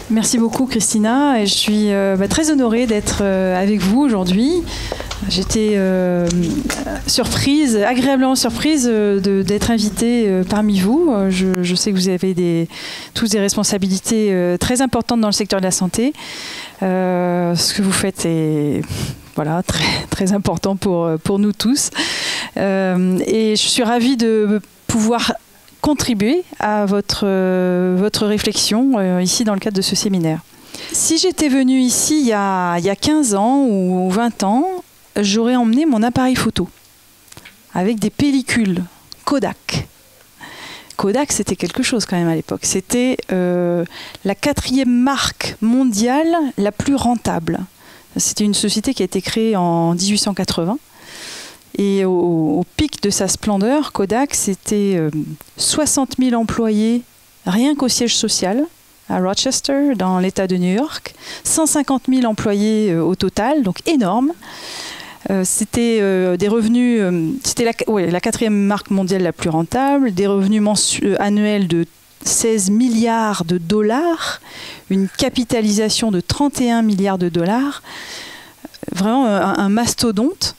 Merci beaucoup Christina, et je suis très honorée d'être avec vous aujourd'hui. J'étais surprise, agréablement surprise d'être invitée parmi vous. Je sais que vous avez tous des responsabilités très importantes dans le secteur de la santé. Ce que vous faites est voilà, très, très important pour nous tous. Et je suis ravie de pouvoir contribuer à votre réflexion ici dans le cadre de ce séminaire. Si j'étais venue ici il y a 15 ans ou 20 ans, j'aurais emmené mon appareil photo avec des pellicules Kodak. Kodak, c'était quelque chose quand même à l'époque. C'était la 4e marque mondiale la plus rentable. C'était une société qui a été créée en 1880. Et au pic de sa splendeur, Kodak, c'était 60 000 employés rien qu'au siège social à Rochester, dans l'État de New York. 150 000 employés au total, donc énorme. C'était des revenus, c'était la 4e marque mondiale la plus rentable, des revenus annuels de 16 milliards de dollars, une capitalisation de 31 milliards de dollars, vraiment un mastodonte.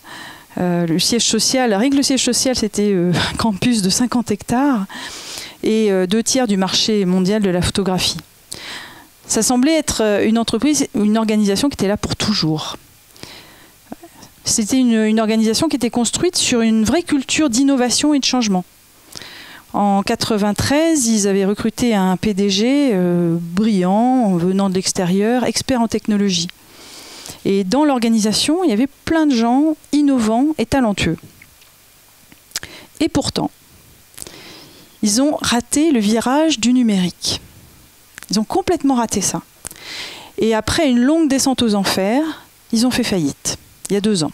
Le siège social, rien que le siège social, c'était un campus de 50 hectares et 2/3 du marché mondial de la photographie. Ça semblait être une entreprise, une organisation qui était là pour toujours. C'était une organisation qui était construite sur une vraie culture d'innovation et de changement. En 1993, ils avaient recruté un PDG brillant, venant de l'extérieur, expert en technologie. Et dans l'organisation, il y avait plein de gens innovants et talentueux. Et pourtant, ils ont raté le virage du numérique. Ils ont complètement raté ça. Et après une longue descente aux enfers, ils ont fait faillite, il y a 2 ans.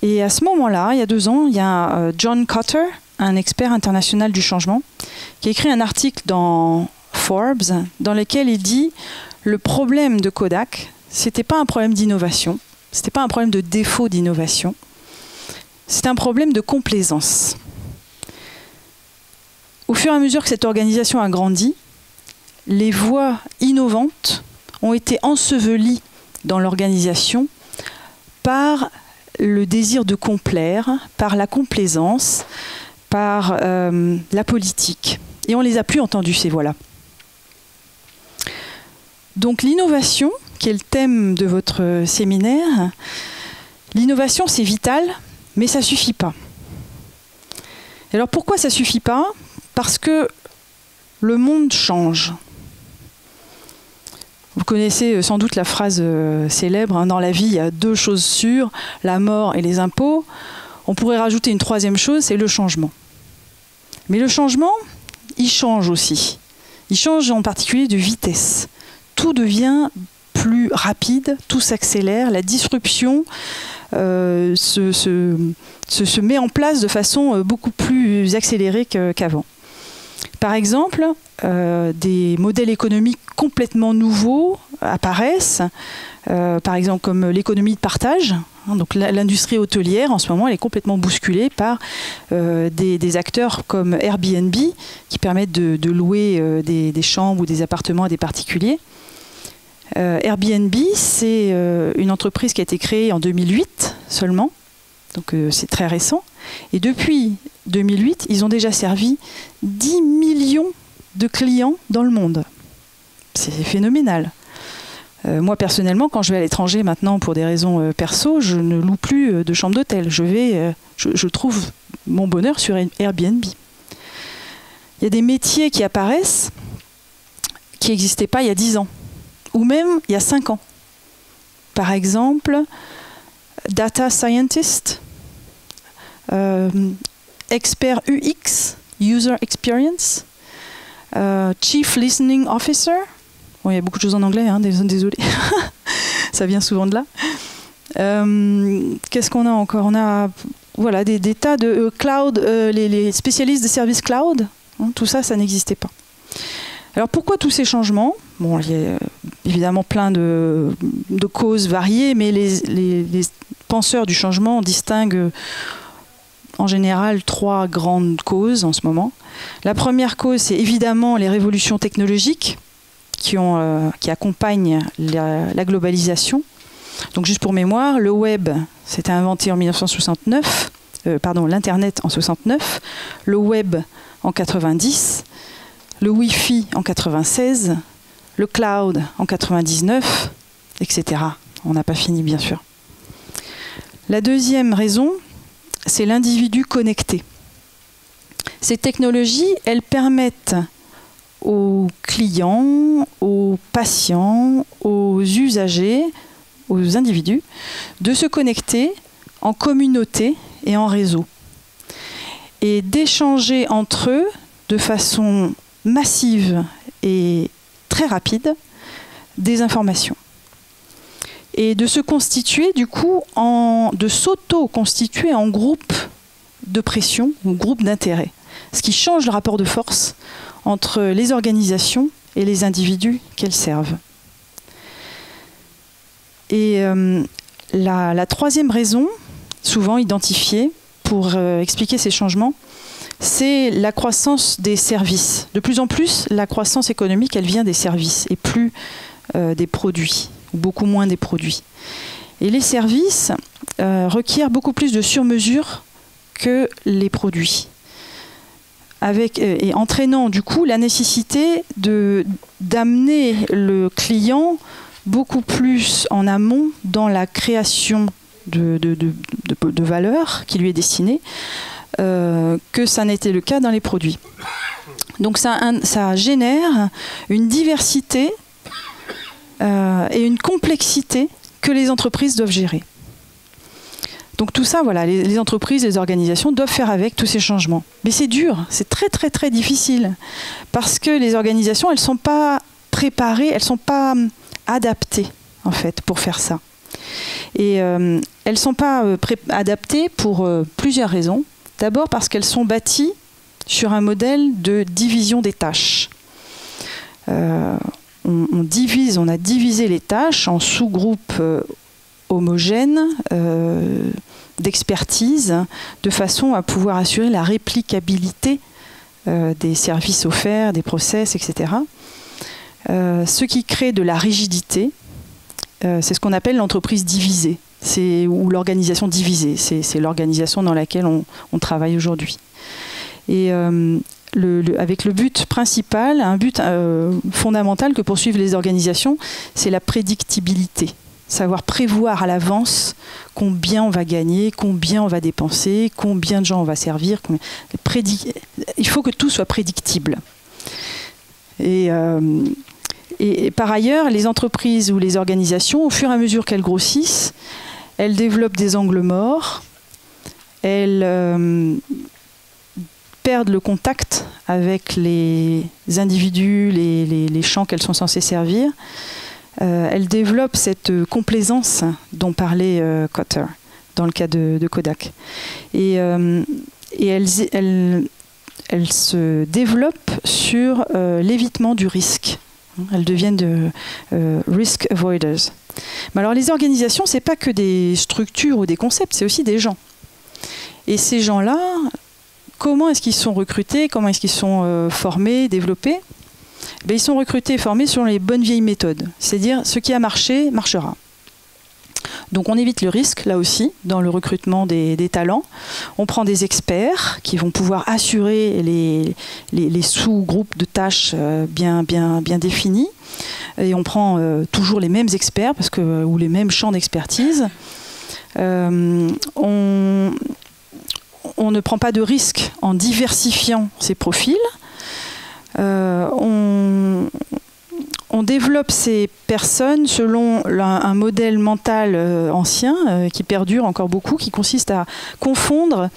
Et à ce moment-là, il y a 2 ans, il y a John Kotter, un expert international du changement, qui a écrit un article dans Forbes dans lequel il dit « Le problème de Kodak, ce n'était pas un problème d'innovation, ce n'était pas un problème de défaut d'innovation, c'est un problème de complaisance. » Au fur et à mesure que cette organisation a grandi, les voies innovantes ont été ensevelies dans l'organisation par le désir de complaire, par la complaisance, par la politique. Et on ne les a plus entendues, ces voix-là. Donc l'innovation, qui est le thème de votre séminaire, l'innovation c'est vital, mais ça ne suffit pas. Et alors pourquoi ça ne suffit pas? Parce que le monde change. Vous connaissez sans doute la phrase célèbre, hein, dans la vie il y a 2 choses sûres, la mort et les impôts. On pourrait rajouter une 3e chose, c'est le changement. Mais le changement, il change aussi. Il change en particulier de vitesse. Tout devient plus rapide, tout s'accélère, la disruption se met en place de façon beaucoup plus accélérée qu'avant. Par exemple, des modèles économiques complètement nouveaux apparaissent, par exemple comme l'économie de partage. Donc l'industrie hôtelière, en ce moment, elle est complètement bousculée par des acteurs comme Airbnb, qui permettent de louer des chambres ou des appartements à des particuliers. Airbnb, c'est une entreprise qui a été créée en 2008 seulement, donc c'est très récent. Et depuis 2008, ils ont déjà servi 10 millions de clients dans le monde. C'est phénoménal. Moi, personnellement, quand je vais à l'étranger maintenant pour des raisons perso, je ne loue plus de chambre d'hôtel. Je trouve mon bonheur sur Airbnb. Il y a des métiers qui apparaissent qui n'existaient pas il y a 10 ans, ou même il y a 5 ans. Par exemple, data scientist, expert UX, user experience, chief listening officer. Bon, il y a beaucoup de choses en anglais, hein, désolé. Ça vient souvent de là. Qu'est-ce qu'on a encore? On a voilà, des tas de cloud, les spécialistes des services cloud. Hein, tout ça, ça n'existait pas. Alors pourquoi tous ces changements? Bon, il y a évidemment plein de causes variées, mais les penseurs du changement distinguent en général 3 grandes causes en ce moment. La première cause, c'est évidemment les révolutions technologiques. qui accompagnent la globalisation. Donc juste pour mémoire, le web, c'était inventé en 1969, l'Internet en 69, le web en 90, le Wi-Fi en 96, le cloud en 99, etc. On n'a pas fini, bien sûr. La deuxième raison, c'est l'individu connecté. Ces technologies, elles permettent aux clients, aux patients, aux usagers, aux individus, de se connecter en communauté et en réseau, et d'échanger entre eux de façon massive et très rapide des informations. Et de se constituer, du coup, de s'auto-constituer en groupe de pression ou groupe d'intérêt, ce qui change le rapport de force entre les organisations et les individus qu'elles servent. Et la troisième raison, souvent identifiée pour expliquer ces changements, c'est la croissance des services. De plus en plus, la croissance économique, elle vient des services et plus des produits, ou beaucoup moins des produits. Et les services requièrent beaucoup plus de sur-mesure que les produits, et entraînant du coup la nécessité d'amener le client beaucoup plus en amont dans la création de valeur qui lui est destinée que ça n'était le cas dans les produits. Donc ça génère une diversité et une complexité que les entreprises doivent gérer. Donc tout ça, voilà, les entreprises, les organisations doivent faire avec tous ces changements. Mais c'est dur, c'est très très très difficile parce que les organisations, elles ne sont pas préparées, elles ne sont pas adaptées en fait pour faire ça. Et elles ne sont pas adaptées pour plusieurs raisons. D'abord parce qu'elles sont bâties sur un modèle de division des tâches. On a divisé les tâches en sous-groupes homogènes d'expertise, de façon à pouvoir assurer la réplicabilité des services offerts, des process, etc. Ce qui crée de la rigidité, c'est ce qu'on appelle l'entreprise divisée, ou l'organisation divisée. C'est l'organisation dans laquelle on travaille aujourd'hui. Et avec le but principal, un but fondamental que poursuivent les organisations, c'est la prédictibilité. Savoir prévoir à l'avance combien on va gagner, combien on va dépenser, combien de gens on va servir. Il faut que tout soit prédictible. Et par ailleurs, les entreprises ou les organisations, au fur et à mesure qu'elles grossissent, elles développent des angles morts, elles perdent le contact avec les individus, les champs qu'elles sont censées servir. Elles développent cette complaisance dont parlait Kotter dans le cas de Kodak. Et elles se développent sur l'évitement du risque. Elles deviennent risk avoiders. Mais alors les organisations, ce n'est pas que des structures ou des concepts, c'est aussi des gens. Et ces gens-là, comment est-ce qu'ils sont recrutés, comment est-ce qu'ils sont formés, développés ? Ben, ils sont recrutés et formés selon les bonnes vieilles méthodes. C'est-à-dire, ce qui a marché, marchera. Donc on évite le risque, là aussi, dans le recrutement des talents. On prend des experts qui vont pouvoir assurer les sous-groupes de tâches bien définis. Et on prend toujours les mêmes experts ou les mêmes champs d'expertise. On ne prend pas de risque en diversifiant ces profils. On développe ces personnes selon un modèle mental ancien qui perdure encore beaucoup, qui consiste à confondre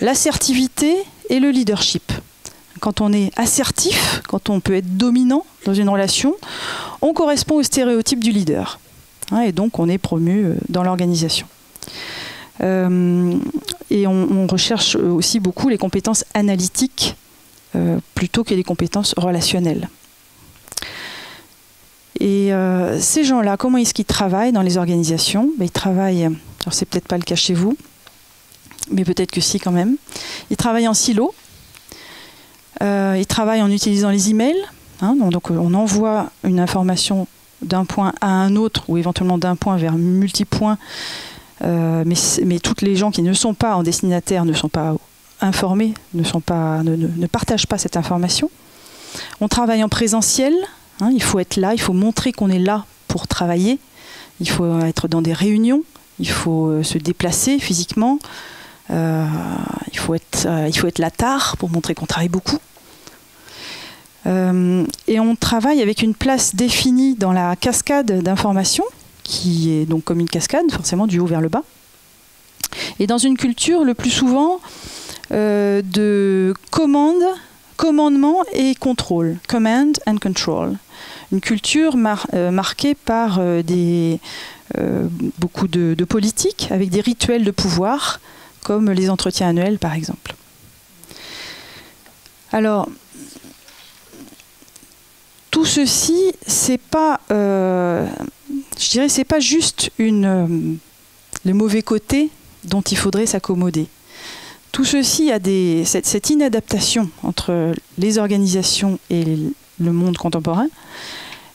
l'assertivité et le leadership. Quand on est assertif, quand on peut être dominant dans une relation, on correspond au stéréotype du leader. Et donc on est promu dans l'organisation. Et on recherche aussi beaucoup les compétences analytiques plutôt que les compétences relationnelles. Et ces gens-là, comment est-ce qu'ils travaillent dans les organisations ? Ils travaillent, alors c'est peut-être pas le cas chez vous, mais peut-être que si quand même. Ils travaillent en silo, ils travaillent en utilisant les emails, hein, donc on envoie une information d'un point à un autre, ou éventuellement d'un point vers multipoints, mais toutes les gens qui ne sont pas en destinataire ne sont pas informés, ne partagent pas cette information. On travaille en présentiel, hein, il faut être là, il faut montrer qu'on est là pour travailler, il faut être dans des réunions, il faut se déplacer physiquement, il faut être là tard pour montrer qu'on travaille beaucoup. Et on travaille avec une place définie dans la cascade d'informations, qui est donc comme une cascade, forcément du haut vers le bas. Et dans une culture, le plus souvent, de commandement et contrôle, command and control. Une culture marquée par beaucoup de politique, avec des rituels de pouvoir, comme les entretiens annuels par exemple. Alors, tout ceci, c'est pas, je dirais, c'est pas juste le mauvais côté dont il faudrait s'accommoder. Tout ceci a cette inadaptation entre les organisations et le monde contemporain.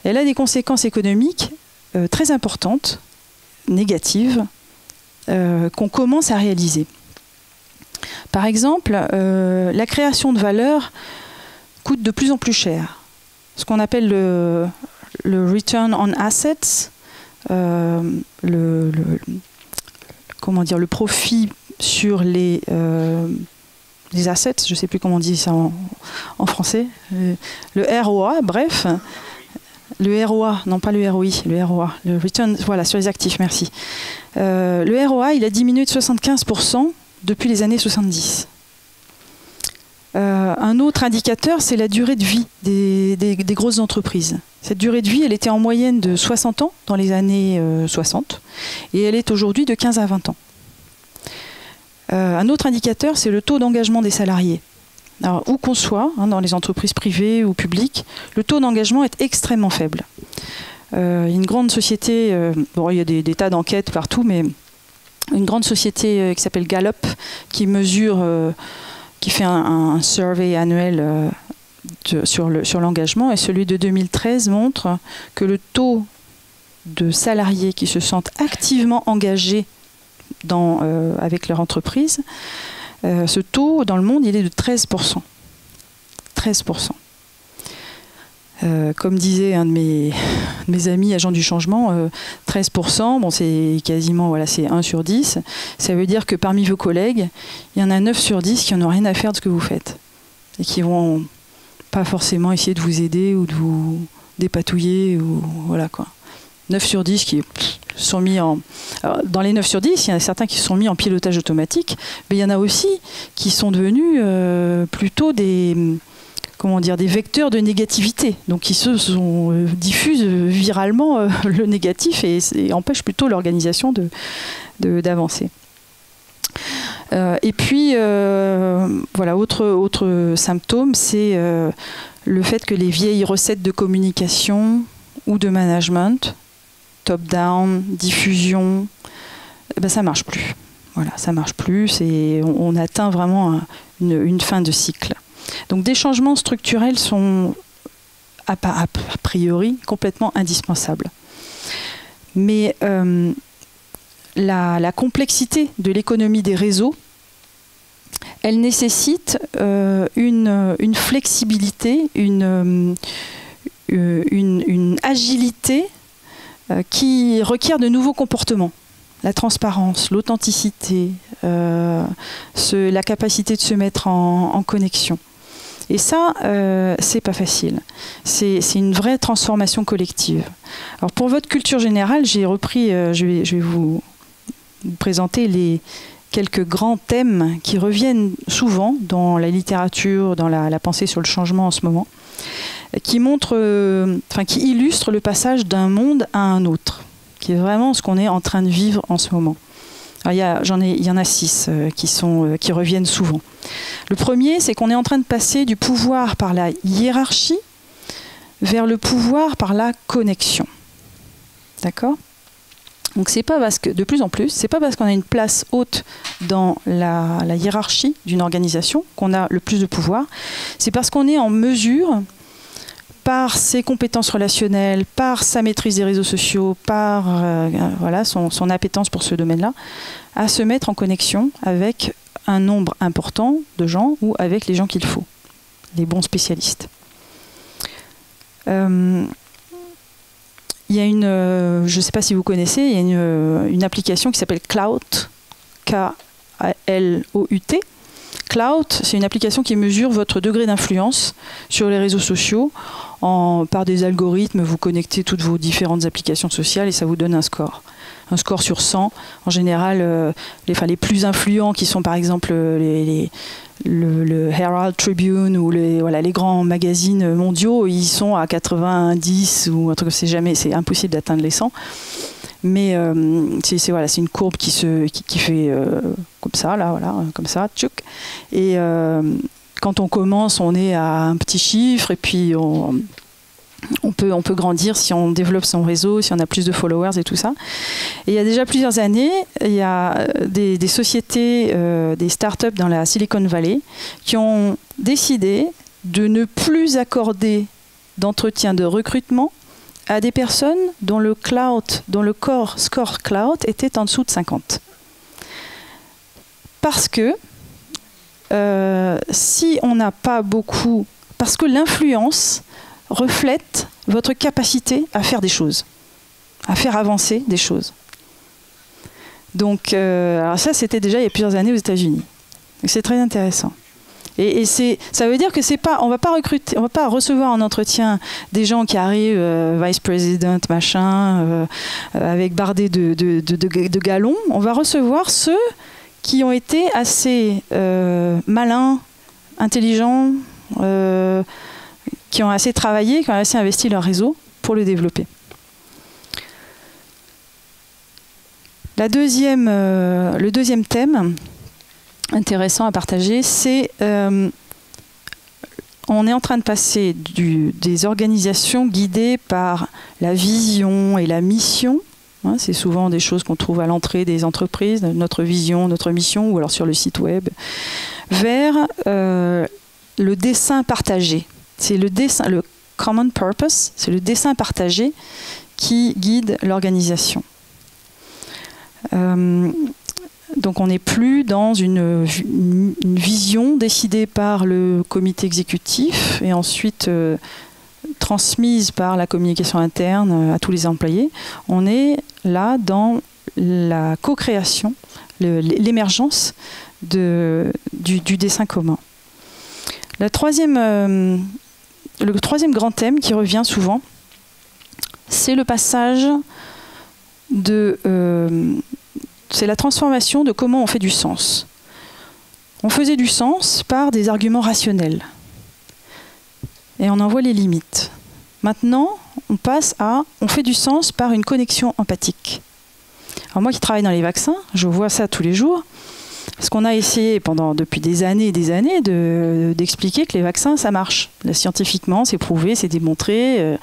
Elle a des conséquences économiques très importantes, négatives, qu'on commence à réaliser. Par exemple, la création de valeur coûte de plus en plus cher. Ce qu'on appelle le return on assets, le profit sur les assets, je ne sais plus comment on dit ça en français, le ROA, bref, le ROA, non pas le ROI, le ROA, le return, voilà, sur les actifs, merci. Le ROA, il a diminué de 75% depuis les années 70. Un autre indicateur, c'est la durée de vie des grosses entreprises. Cette durée de vie, elle était en moyenne de 60 ans dans les années 60 et elle est aujourd'hui de 15 à 20 ans. Un autre indicateur, c'est le taux d'engagement des salariés. Alors, où qu'on soit, hein, dans les entreprises privées ou publiques, le taux d'engagement est extrêmement faible. Une grande société, bon, il y a des tas d'enquêtes partout, mais une grande société qui s'appelle Gallup, qui mesure... qui fait un survey annuel sur l'engagement, et celui de 2013 montre que le taux de salariés qui se sentent activement engagés avec leur entreprise, ce taux dans le monde, il est de 13%. 13%. Comme disait un de mes amis agents du changement, 13%, bon, c'est quasiment, voilà, c'est 1 sur 10. Ça veut dire que parmi vos collègues, il y en a 9 sur 10 qui n'ont rien à faire de ce que vous faites. Et qui ne vont pas forcément essayer de vous aider ou de vous dépatouiller. Ou, voilà, quoi. 9 sur 10 qui sont mis en... Alors, dans les 9 sur 10, il y en a certains qui se sont mis en pilotage automatique, mais il y en a aussi qui sont devenus plutôt des vecteurs de négativité, donc qui diffusent viralement le négatif et empêchent plutôt l'organisation d'avancer. Et puis, voilà, autre symptôme, c'est le fait que les vieilles recettes de communication ou de management, top-down, diffusion, ben, ça ne marche plus. Voilà, ça ne marche plus, on atteint vraiment une fin de cycle. Donc des changements structurels sont a priori complètement indispensables. Mais la complexité de l'économie des réseaux, elle nécessite une flexibilité, une agilité qui requiert de nouveaux comportements. La transparence, l'authenticité, la capacité de se mettre en connexion. Et ça, c'est pas facile. C'est une vraie transformation collective. Alors pour votre culture générale, j'ai repris, je vais vous présenter les quelques grands thèmes qui reviennent souvent dans la littérature, dans la pensée sur le changement en ce moment, qui illustrent le passage d'un monde à un autre, qui est vraiment ce qu'on est en train de vivre en ce moment. Alors, il y en a 6 qui reviennent souvent. Le premier, c'est qu'on est en train de passer du pouvoir par la hiérarchie vers le pouvoir par la connexion. D'accord ? Donc c'est pas parce que, de plus en plus, c'est pas parce qu'on a une place haute dans la hiérarchie d'une organisation qu'on a le plus de pouvoir, c'est parce qu'on est en mesure, par ses compétences relationnelles, par sa maîtrise des réseaux sociaux, par voilà, son appétence pour ce domaine-là, à se mettre en connexion avec un nombre important de gens ou avec les gens qu'il faut, les bons spécialistes. Il y a une, je ne sais pas si vous connaissez, il y a une application qui s'appelle Klout, K-A-L-O-U-T. Klout, c'est une application qui mesure votre degré d'influence sur les réseaux sociaux. Par des algorithmes, vous connectez toutes vos différentes applications sociales et ça vous donne un score. Un score sur 100. En général, les plus influents qui sont par exemple le Herald Tribune ou les grands magazines mondiaux, ils sont à 90 ou un truc, c'est impossible d'atteindre les 100. Mais c'est une courbe qui fait comme ça, là, voilà, comme ça, tchouk. Et quand on commence, on est à un petit chiffre, et puis on peut grandir si on développe son réseau, si on a plus de followers et tout ça. Et il y a déjà plusieurs années, il y a des sociétés, des startups dans la Silicon Valley qui ont décidé de ne plus accorder d'entretien de recrutement à des personnes dont le score Klout était en dessous de 50. Parce que si on n'a pas beaucoup... Parce que l'influence reflète votre capacité à faire des choses, à faire avancer des choses. Donc, alors ça, c'était déjà il y a plusieurs années aux États-Unis. C'est très intéressant. Et ça veut dire que c'est pas, on va pas recruter, on va pas recevoir en entretien des gens qui arrivent vice president machin avec bardé de galons. On va recevoir ceux qui ont été assez malins, intelligents, qui ont assez travaillé, qui ont assez investi leur réseau pour le développer. Le deuxième thème intéressant à partager, c'est on est en train de passer des organisations guidées par la vision et la mission. Hein, c'est souvent des choses qu'on trouve à l'entrée des entreprises, notre vision, notre mission, ou alors sur le site web, vers le dessein partagé. C'est le common purpose, c'est le dessein partagé qui guide l'organisation. Donc on n'est plus dans une vision décidée par le comité exécutif et ensuite transmise par la communication interne à tous les employés. On est là dans la co-création, l'émergence du dessein commun. Le troisième grand thème qui revient souvent, c'est le passage c'est la transformation de comment on fait du sens. On faisait du sens par des arguments rationnels. Et on en voit les limites. Maintenant, on passe à... On fait du sens par une connexion empathique. Alors moi qui travaille dans les vaccins, je vois ça tous les jours. Parce qu'on a essayé depuis des années et des années d'expliquer que les vaccins, ça marche. Là, scientifiquement, c'est prouvé, c'est démontré.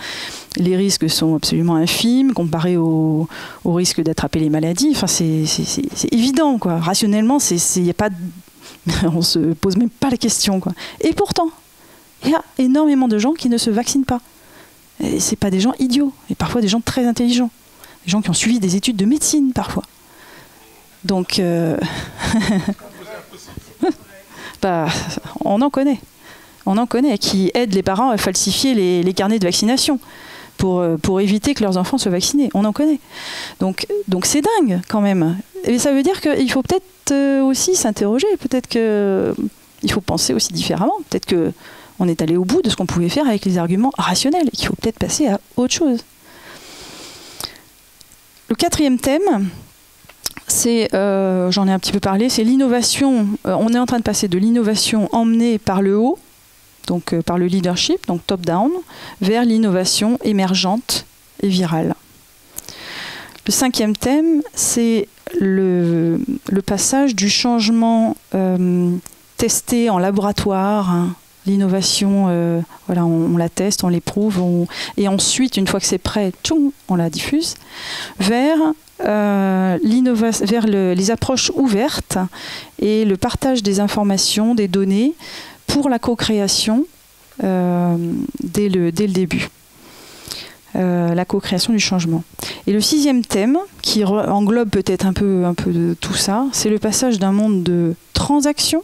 Les risques sont absolument infimes comparés au risque d'attraper les maladies. Enfin, c'est évident, quoi. Rationnellement, on ne se pose même pas la question, quoi. Et pourtant, il y a énormément de gens qui ne se vaccinent pas. Et ce pas des gens idiots, et parfois des gens très intelligents. Des gens qui ont suivi des études de médecine, parfois. Donc, on en connaît qui aident les parents à falsifier les carnets de vaccination pour éviter que leurs enfants soient vaccinés. On en connaît. Donc c'est dingue quand même. Et ça veut dire qu'il faut peut-être aussi s'interroger. Peut-être qu'il faut penser aussi différemment. Peut-être qu'on est allé au bout de ce qu'on pouvait faire avec les arguments rationnels et qu'il faut peut-être passer à autre chose. Le quatrième thème, j'en ai un petit peu parlé, c'est l'innovation. On est en train de passer de l'innovation emmenée par le haut, donc par le leadership, donc top-down, vers l'innovation émergente et virale. Le cinquième thème, c'est le passage du changement testé en laboratoire, hein. L'innovation, voilà, on la teste, on l'éprouve, et ensuite, une fois que c'est prêt, tchoum, on la diffuse, vers les approches ouvertes et le partage des informations, des données pour la co-création dès le début. La co-création du changement. Et le 6e thème, qui englobe peut-être un peu de tout ça, c'est le passage d'un monde de transaction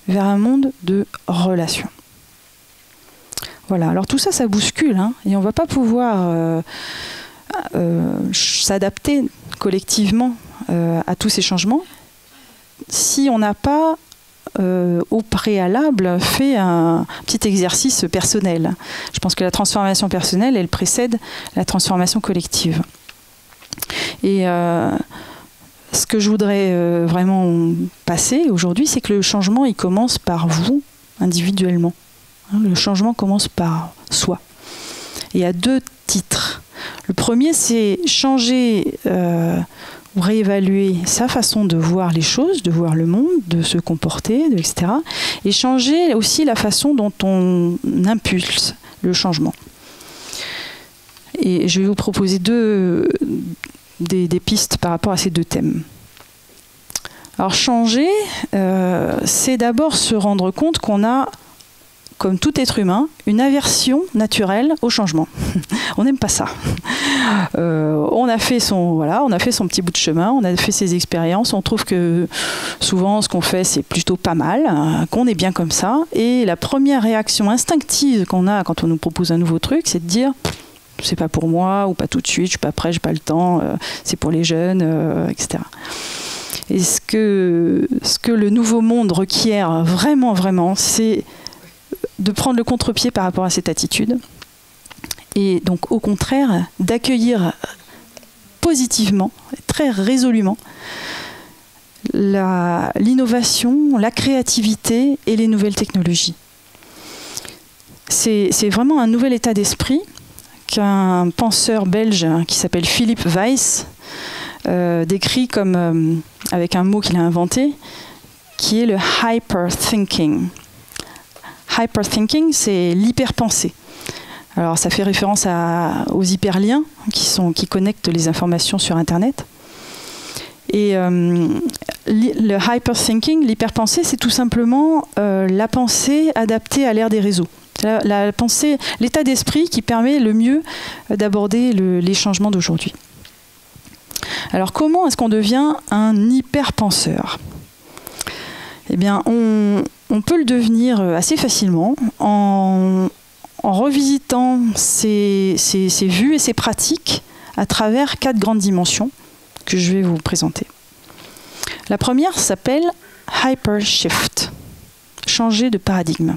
vers un monde de relation. Voilà, alors tout ça, ça bouscule, hein, et on ne va pas pouvoir s'adapter collectivement à tous ces changements si on n'a pas au préalable fait un petit exercice personnel. Je pense que la transformation personnelle, elle précède la transformation collective. Et ce que je voudrais vraiment passer aujourd'hui, c'est que le changement, il commence par vous, individuellement. Le changement commence par soi. Et il y a 2 titres. Le premier, c'est changer ou réévaluer sa façon de voir les choses, de voir le monde, de se comporter, etc. Et changer aussi la façon dont on impulse le changement. Et je vais vous proposer des pistes par rapport à ces 2 thèmes. Alors changer, c'est d'abord se rendre compte qu'on a, comme tout être humain, une aversion naturelle au changement. On n'aime pas ça. On a fait son petit bout de chemin, on a fait ses expériences, on trouve que souvent ce qu'on fait c'est plutôt pas mal, qu'on est bien comme ça, et la première réaction instinctive qu'on a quand on nous propose un nouveau truc, c'est de dire c'est pas pour moi, ou pas tout de suite, je suis pas prêt, j'ai pas le temps, c'est pour les jeunes, etc. Et ce que le nouveau monde requiert vraiment, c'est de prendre le contre-pied par rapport à cette attitude, et donc au contraire d'accueillir positivement, très résolument, l'innovation, la créativité et les nouvelles technologies. C'est vraiment un nouvel état d'esprit qu'un penseur belge qui s'appelle Philippe Weiss décrit comme, avec un mot qu'il a inventé, qui est le hyperthinking. Hyperthinking, c'est l'hyperpensée. Alors ça fait référence aux hyperliens qui connectent les informations sur Internet. Et le hyperthinking, l'hyperpensée, c'est tout simplement la pensée adaptée à l'ère des réseaux. La pensée, l'état d'esprit qui permet le mieux d'aborder les changements d'aujourd'hui. Alors comment est-ce qu'on devient un hyperpenseur ? Eh bien, on peut le devenir assez facilement en revisitant ses vues et ses pratiques à travers 4 grandes dimensions que je vais vous présenter. La première s'appelle Hypershift, changer de paradigme.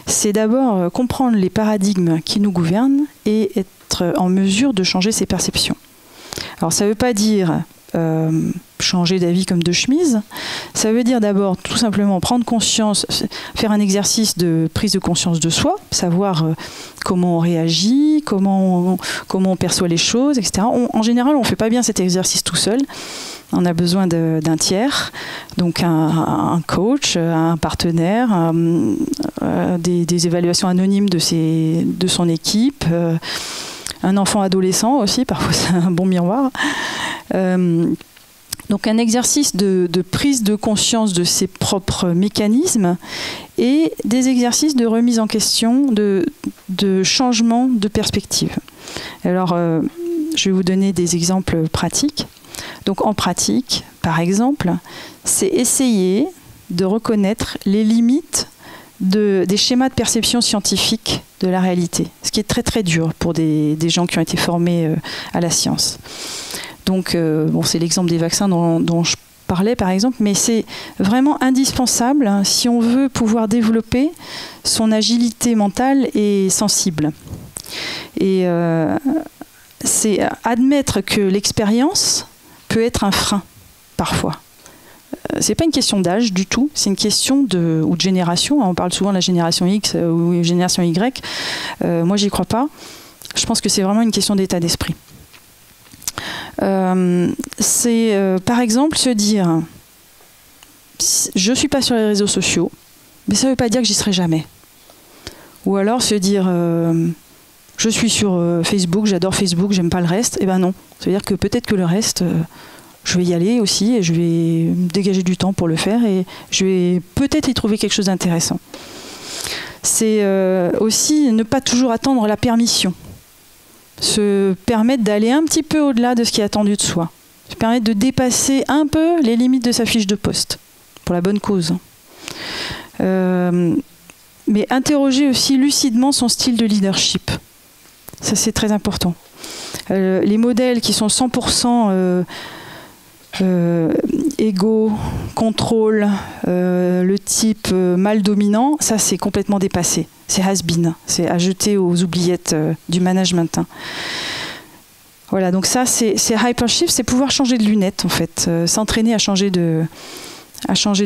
C'est d'abord comprendre les paradigmes qui nous gouvernent et être en mesure de changer ses perceptions. Alors ça ne veut pas dire changer d'avis comme de chemise, ça veut dire d'abord tout simplement prendre conscience, faire un exercice de prise de conscience de soi, savoir comment on réagit, comment on perçoit les choses, etc. En général, on ne fait pas bien cet exercice tout seul. On a besoin d'un tiers, donc un coach, un partenaire, des évaluations anonymes de son équipe, un enfant adolescent aussi, parfois c'est un bon miroir. Donc un exercice de prise de conscience de ses propres mécanismes et des exercices de remise en question, de changement de perspective. Alors, je vais vous donner des exemples pratiques. Donc en pratique, par exemple, c'est essayer de reconnaître les limites des schémas de perception scientifique de la réalité, ce qui est très très dur pour des gens qui ont été formés à la science. Donc, c'est l'exemple des vaccins dont je parlais, par exemple, mais c'est vraiment indispensable si on veut pouvoir développer son agilité mentale et sensible. Et c'est admettre que l'expérience peut être un frein, parfois. C'est pas une question d'âge du tout, c'est une question ou de génération. On parle souvent de la génération X ou génération Y. Moi, j'y crois pas. Je pense que c'est vraiment une question d'état d'esprit. C'est par exemple se dire je ne suis pas sur les réseaux sociaux, mais ça ne veut pas dire que j'y serai jamais. Ou alors se dire je suis sur Facebook, j'adore Facebook, j'aime pas le reste. Eh ben non, ça veut dire que peut-être que le reste je vais y aller aussi et je vais dégager du temps pour le faire et je vais peut-être y trouver quelque chose d'intéressant. C'est aussi ne pas toujours attendre la permission. Se permettre d'aller un petit peu au-delà de ce qui est attendu de soi. Se permettre de dépasser un peu les limites de sa fiche de poste, pour la bonne cause. Mais interroger aussi lucidement son style de leadership. Ça, c'est très important. Les modèles qui sont 100% égaux, contrôle, le type mâle dominant, ça c'est complètement dépassé. C'est has-been, c'est à jeter aux oubliettes du management. Voilà, donc ça c'est Hypershift, c'est pouvoir changer de lunettes en fait, s'entraîner à changer de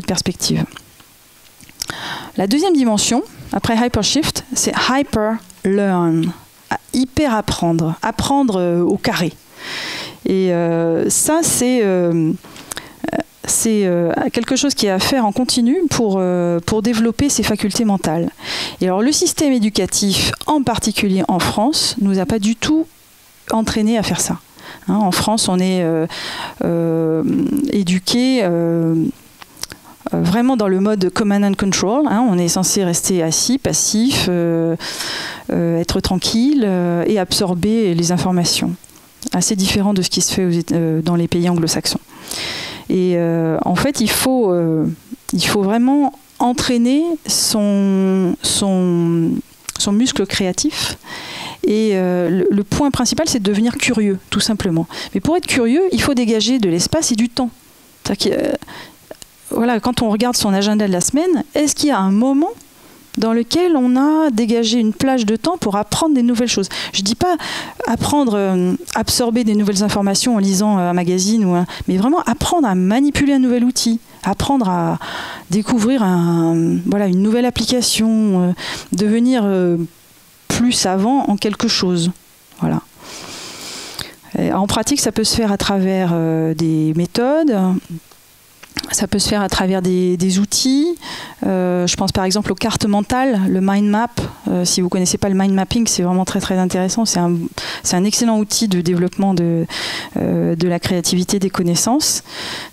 perspective. La deuxième dimension, après Hypershift, c'est Hyper-Learn, hyper apprendre, apprendre au carré. Et ça, c'est quelque chose qui est à faire en continu pour développer ses facultés mentales. Et alors, le système éducatif, en particulier en France, ne nous a pas du tout entraînés à faire ça. Hein, en France, on est éduqué vraiment dans le mode command and control. Hein, on est censé rester assis, passif, être tranquille et absorber les informations. Assez différent de ce qui se fait dans les pays anglo-saxons. Et en fait, il faut vraiment entraîner son muscle créatif. Et le point principal, c'est de devenir curieux, tout simplement. Mais pour être curieux, il faut dégager de l'espace et du temps. Voilà, quand on regarde son agenda de la semaine, est-ce qu'il y a un moment dans lequel on a dégagé une plage de temps pour apprendre des nouvelles choses? Je ne dis pas apprendre, absorber des nouvelles informations en lisant un magazine, mais vraiment apprendre à manipuler un nouvel outil, apprendre à découvrir une nouvelle application, devenir plus savant en quelque chose. Voilà. Et en pratique, ça peut se faire à travers des méthodes. Ça peut se faire à travers des outils. Je pense par exemple aux cartes mentales, le mind map. Si vous ne connaissez pas le mind mapping, c'est vraiment très très intéressant. C'est un excellent outil de développement de la créativité, des connaissances.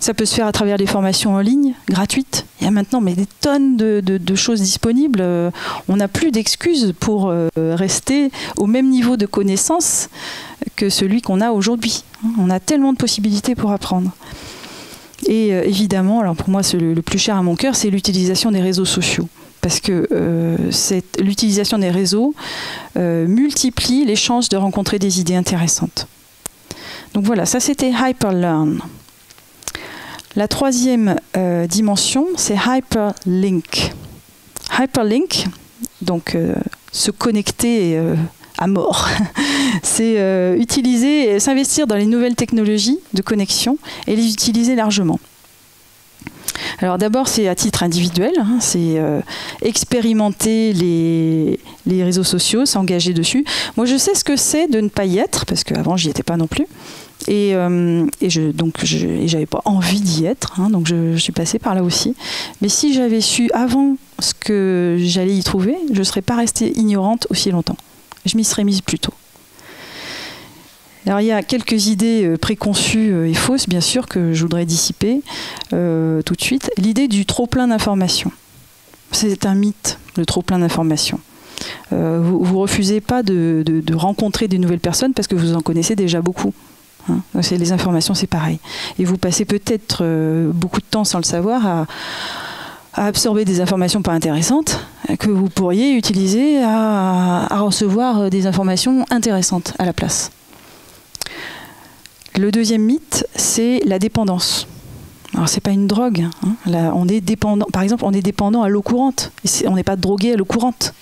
Ça peut se faire à travers des formations en ligne, gratuites. Il y a maintenant des tonnes de choses disponibles. On n'a plus d'excuses pour rester au même niveau de connaissance que celui qu'on a aujourd'hui. On a tellement de possibilités pour apprendre. Et évidemment, alors pour moi, le plus cher à mon cœur, c'est l'utilisation des réseaux sociaux. Parce que l'utilisation des réseaux multiplie les chances de rencontrer des idées intéressantes. Donc voilà, ça c'était Hyperlearn. La troisième dimension, c'est Hyperlink. Hyperlink, donc se connecter à mort. C'est utiliser, s'investir dans les nouvelles technologies de connexion et les utiliser largement. Alors d'abord, c'est à titre individuel, hein, c'est expérimenter les réseaux sociaux, s'engager dessus. Moi, je sais ce que c'est de ne pas y être, parce qu'avant, j'y étais pas non plus. Et j'avais pas envie d'y être, hein, donc je suis passée par là aussi. Mais si j'avais su avant ce que j'allais y trouver, je ne serais pas restée ignorante aussi longtemps. Je m'y serais mise plus tôt. Alors il y a quelques idées préconçues et fausses, bien sûr, que je voudrais dissiper tout de suite. L'idée du trop-plein d'informations. C'est un mythe, le trop-plein d'informations. Vous ne refusez pas de rencontrer des nouvelles personnes parce que vous en connaissez déjà beaucoup. Hein. Les informations, c'est pareil. Et vous passez peut-être beaucoup de temps sans le savoir à absorber des informations pas intéressantes que vous pourriez utiliser à recevoir des informations intéressantes à la place. Le deuxième mythe, c'est la dépendance. Alors, c'est pas une drogue. Hein. Là, on est dépendant. Par exemple, on est dépendant à l'eau courante. On n'est pas drogué à l'eau courante.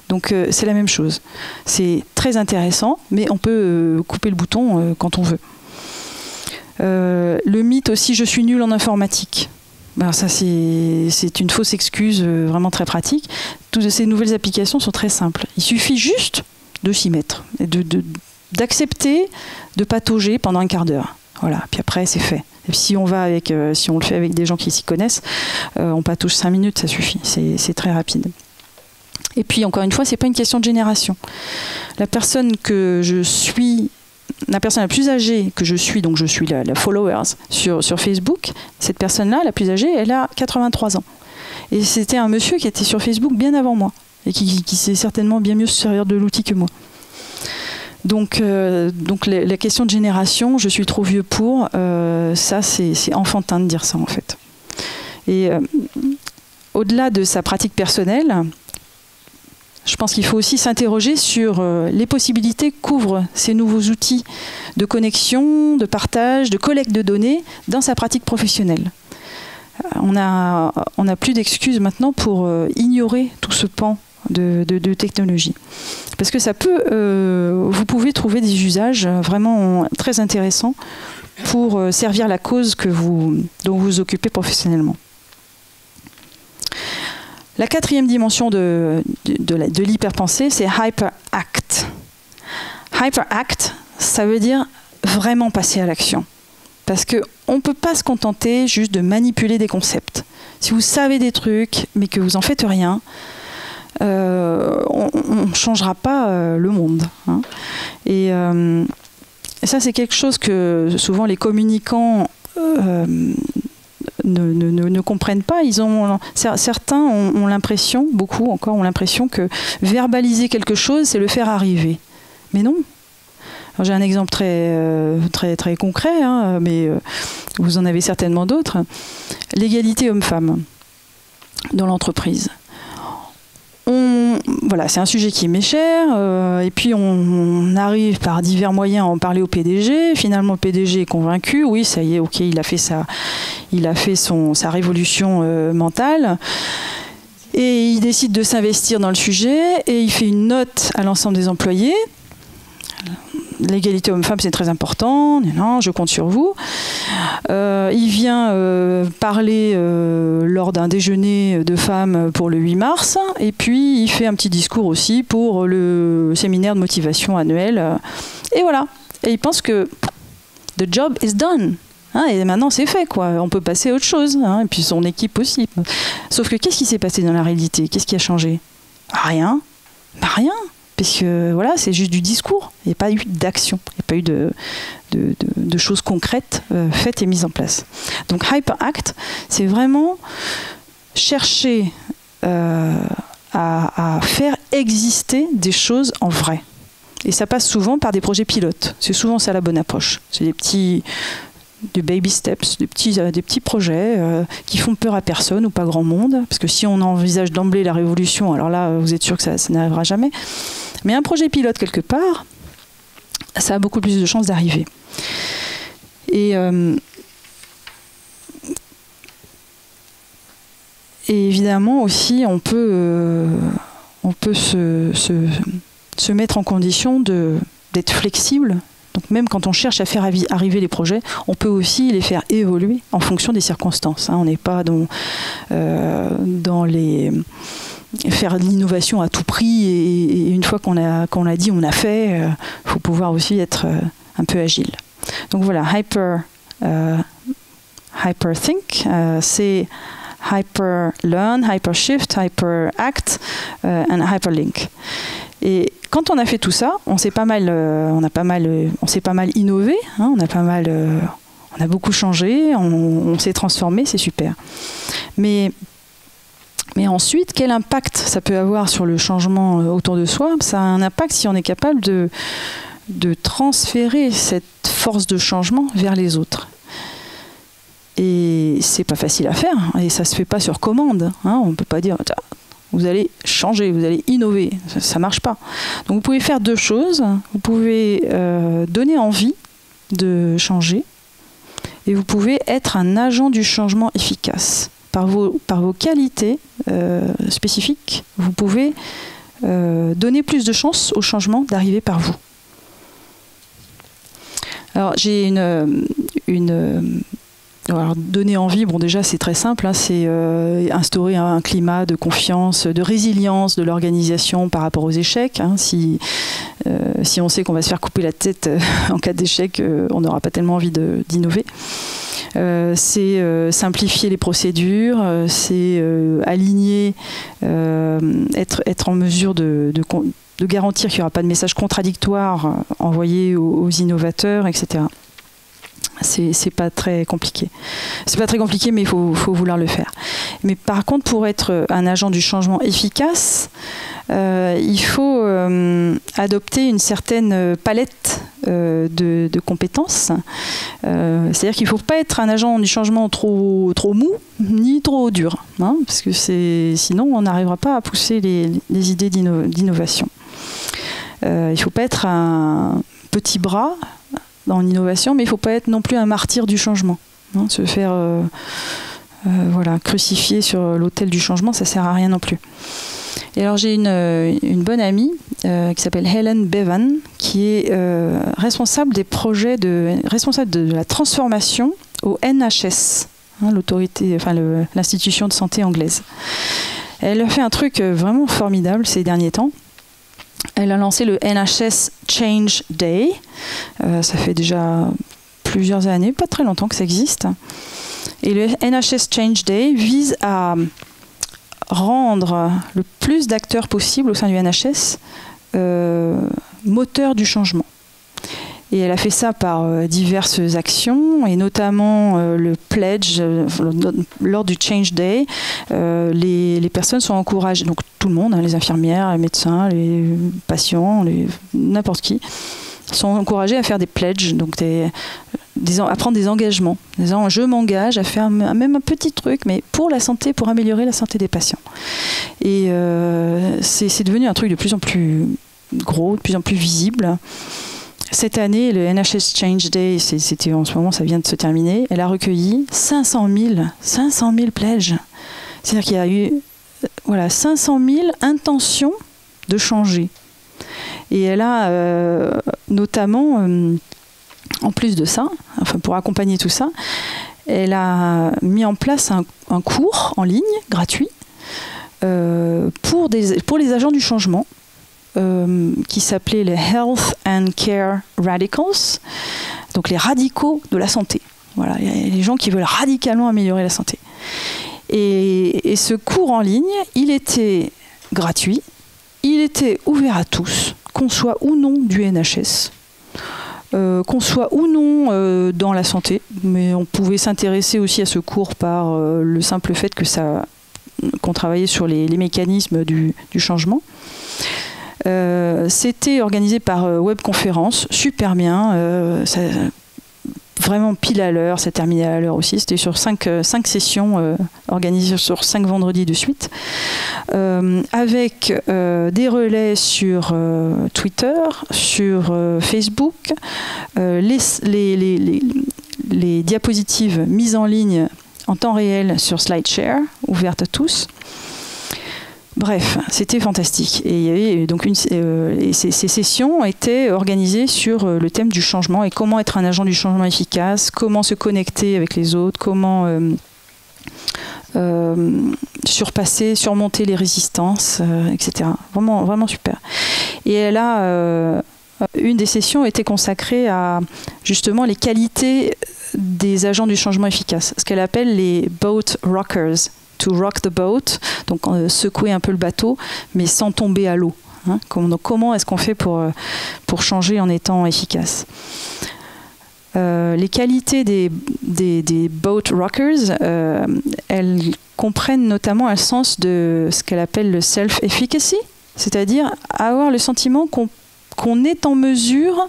Donc, c'est la même chose. C'est très intéressant, mais on peut couper le bouton quand on veut. Le mythe aussi, je suis nul en informatique. Alors ça, c'est une fausse excuse vraiment très pratique. Toutes ces nouvelles applications sont très simples. Il suffit juste de s'y mettre, et d'accepter de patauger pendant un quart d'heure. Voilà, puis après, c'est fait. Et puis si on le fait avec des gens qui s'y connaissent, on patauge 5 minutes, ça suffit. C'est très rapide. Et puis, encore une fois, c'est pas une question de génération. La personne la plus âgée que je suis, donc je suis la followers sur Facebook, cette personne-là, la plus âgée, elle a 83 ans. Et c'était un monsieur qui était sur Facebook bien avant moi et qui sait certainement bien mieux se servir de l'outil que moi. Donc la question de génération, je suis trop vieux pour, ça c'est enfantin de dire ça en fait. Et au-delà de sa pratique personnelle, je pense qu'il faut aussi s'interroger sur les possibilités qu'ouvrent ces nouveaux outils de connexion, de partage, de collecte de données dans sa pratique professionnelle. On n'a plus d'excuses maintenant pour ignorer tout ce pan de technologie. Parce que ça peut, vous pouvez trouver des usages vraiment très intéressants pour servir la cause dont vous vous occupez professionnellement. La quatrième dimension de l'hyperpensée, c'est hyperact. Hyperact, ça veut dire vraiment passer à l'action. Parce qu'on ne peut pas se contenter juste de manipuler des concepts. Si vous savez des trucs, mais que vous n'en faites rien, on ne changera pas le monde. Hein. Et ça, c'est quelque chose que souvent les communicants ne comprennent pas. Certains ont l'impression, beaucoup encore ont l'impression que verbaliser quelque chose, c'est le faire arriver. Mais non. J'ai un exemple très concret, hein, mais vous en avez certainement d'autres. L'égalité homme-femme dans l'entreprise. Voilà, c'est un sujet qui m'est cher, et puis on arrive par divers moyens à en parler au PDG. Finalement, le PDG est convaincu, oui, ça y est, ok, il a fait sa révolution mentale, et il décide de s'investir dans le sujet, et il fait une note à l'ensemble des employés. L'égalité homme-femme, c'est très important. Non, je compte sur vous. Il vient parler lors d'un déjeuner de femmes pour le 8 mars. Et puis, il fait un petit discours aussi pour le séminaire de motivation annuel. Et voilà. Et il pense que the job is done. Hein, et maintenant, c'est fait, quoi. On peut passer à autre chose. Hein, et puis, son équipe aussi. Sauf que qu'est-ce qui s'est passé dans la réalité? Qu'est-ce qui a changé? Rien. Bah, rien. Parce que voilà, c'est juste du discours. Il n'y a pas eu d'action. Il n'y a pas eu de choses concrètes faites et mises en place. Donc HyperAct, c'est vraiment chercher à faire exister des choses en vrai. Et ça passe souvent par des projets pilotes. C'est souvent ça la bonne approche. C'est des baby steps, des petits projets qui font peur à personne ou pas grand monde. Parce que si on envisage d'emblée la révolution, alors là, vous êtes sûr que ça n'arrivera jamais. Mais un projet pilote quelque part, ça a beaucoup plus de chances d'arriver. Et évidemment aussi, on peut se mettre en condition d'être flexible. Donc même quand on cherche à faire arriver les projets, on peut aussi les faire évoluer en fonction des circonstances. Hein. On n'est pas dans faire de l'innovation à tout prix et une fois qu'on l'a dit, on a fait. Il faut pouvoir aussi être un peu agile. Donc voilà, hyperthink, c'est hyperlearn, hypershift, hyperact and hyperlink. Et quand on a fait tout ça, on s'est pas mal innové, hein, on a beaucoup changé, on s'est transformé, c'est super. Mais ensuite, quel impact ça peut avoir sur le changement autour de soi? Ça a un impact si on est capable de transférer cette force de changement vers les autres. Et c'est pas facile à faire, et ça se fait pas sur commande. Hein, on peut pas dire vous allez changer, vous allez innover, ça marche pas. Donc vous pouvez faire deux choses. Vous pouvez donner envie de changer, et vous pouvez être un agent du changement efficace. Par vos qualités spécifiques, vous pouvez donner plus de chances au changement d'arriver par vous. Alors j'ai alors, donner envie, bon déjà c'est très simple, hein, c'est instaurer un climat de confiance, de résilience de l'organisation par rapport aux échecs. Hein, si on sait qu'on va se faire couper la tête en cas d'échec, on n'aura pas tellement envie d'innover. C'est simplifier les procédures, c'est aligner, être en mesure de garantir qu'il n'y aura pas de messages contradictoires envoyés aux innovateurs, etc. C'est pas très compliqué. C'est pas très compliqué, mais il faut vouloir le faire. Mais par contre, pour être un agent du changement efficace, il faut adopter une certaine palette de compétences. C'est-à-dire qu'il ne faut pas être un agent du changement trop mou, ni trop dur, hein, parce que sinon on n'arrivera pas à pousser les idées d'innovation. Il ne faut pas être un petit bras dans l'innovation, mais il ne faut pas être non plus un martyr du changement. Hein, se faire crucifier sur l'autel du changement, ça ne sert à rien non plus. Et alors j'ai une bonne amie qui s'appelle Helen Bevan, qui est responsable des projets responsable de la transformation au NHS, hein, l'institution de santé anglaise. Elle a fait un truc vraiment formidable ces derniers temps. Elle a lancé le NHS Change Day. Ça fait déjà plusieurs années, pas très longtemps que ça existe. Et le NHS Change Day vise à rendre le plus d'acteurs possible au sein du NHS moteur du changement. Et elle a fait ça par diverses actions, et notamment le pledge. Lors du Change Day, les personnes sont encouragées, donc tout le monde, hein, les infirmières, les médecins, les patients, n'importe qui, sont encouragés à faire des pledges, donc à prendre des engagements, disant je m'engage à faire même un petit truc, mais pour la santé, pour améliorer la santé des patients. Et c'est devenu un truc de plus en plus gros, de plus en plus visible. Cette année, le NHS Change Day, c'était en ce moment, ça vient de se terminer, elle a recueilli 500 000 pledges. C'est-à-dire qu'il y a eu 500 000 intentions de changer. Et elle a notamment, en plus de ça, enfin pour accompagner tout ça, elle a mis en place un cours en ligne, gratuit, pour les agents du changement, qui s'appelait les Health and Care Radicals, donc les radicaux de la santé. Voilà, il y a les gens qui veulent radicalement améliorer la santé. Et ce cours en ligne, il était gratuit, il était ouvert à tous, qu'on soit ou non du NHS, qu'on soit ou non dans la santé, mais on pouvait s'intéresser aussi à ce cours par le simple fait qu'on travaillait sur les mécanismes du changement. C'était organisé par webconférence, super bien, vraiment pile à l'heure, ça terminait à l'heure aussi. C'était sur 5 sessions organisées sur 5 vendredis de suite, avec des relais sur Twitter, sur Facebook, les diapositives mises en ligne en temps réel sur SlideShare, ouvertes à tous. Bref, c'était fantastique. Et il y avait donc ces sessions étaient organisées sur le thème du changement et comment être un agent du changement efficace, comment se connecter avec les autres, comment surmonter les résistances, etc. Vraiment, vraiment super. Et elle a une des sessions était consacrée à justement les qualités des agents du changement efficace, ce qu'elle appelle les boat rockers. To rock the boat, donc secouer un peu le bateau, mais sans tomber à l'eau. Hein. Donc comment est-ce qu'on fait pour changer en étant efficace? Les qualités des boat rockers, elles comprennent notamment un sens de ce qu'elle appelle le self-efficacy, c'est-à-dire avoir le sentiment qu'on est en mesure